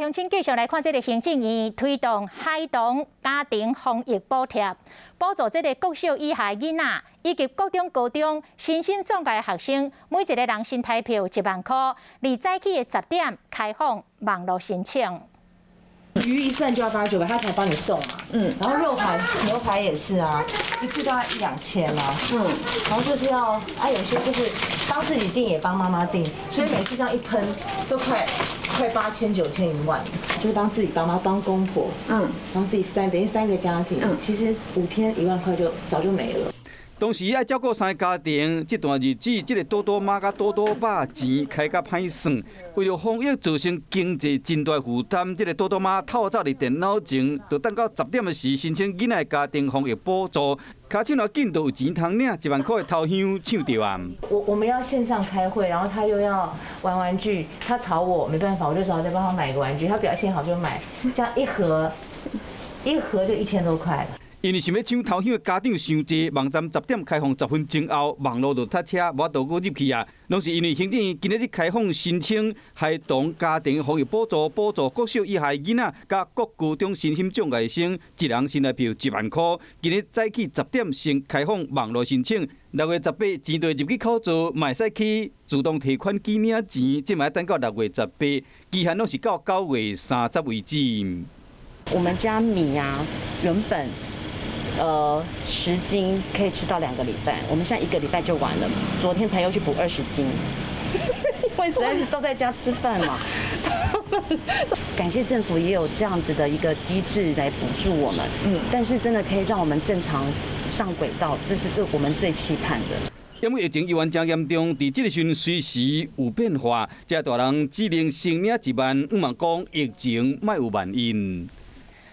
乡亲继续来看这个行政院推动孩童家庭防疫补贴，补助这个国小以下囡仔以及各中高中身心障碍学生，每一个人新台票1万块，而早起的10点开放网络申请。 鱼一份就要89块，他才帮你送嘛。然后肉排、牛排也是啊，一次都要1-2千啊。然后就是要有些就是帮自己订也帮妈妈订，所以每次这样一喷都快8000、9000、1万，就是帮自己帮妈、帮公婆，帮自己等于3个家庭，其实5天1万块就早就没了。 当时爱照顾3个家庭，这段日子，这个多多妈甲多多爸钱开甲歹算，为了防疫造成经济真大负担，这个多多妈透早伫电脑前，就等到10点的时申请囡仔家庭防疫补助，卡手若紧就有钱通领，1万块的头香抢着啊！我们要线上开会，然后他又要玩玩具，他吵我没办法，我就只好再帮他买个玩具，他表现好就买，这样一盒就1000多块了。 因为想要抢头香的家长伤济，网站10点开放10分钟后，网络就塞车，无法度入去啊。拢是因为行政院今日开放申请孩童家庭防疫补助，补助国小以下囡仔甲各高中身心障碍生，一人新台币1万块。今日早起10点先开放网络申請，6月18钱袋入去口座，卖使去自动提款机领钱，即卖等到6月18，期限拢是到9月30为止。我们家米啊，原本。 10斤可以吃到2个礼拜，我们现在1个礼拜就完了。昨天才又去补20斤，因为实在是都在家吃饭嘛。感谢政府也有这样子的一个机制来补助我们，但是真的可以让我们正常上轨道，这是我们最期盼的。 因为疫情又真严重，伫这个时阵随时有变化，这大人只能先领1万，毋茫讲疫情莫有万因。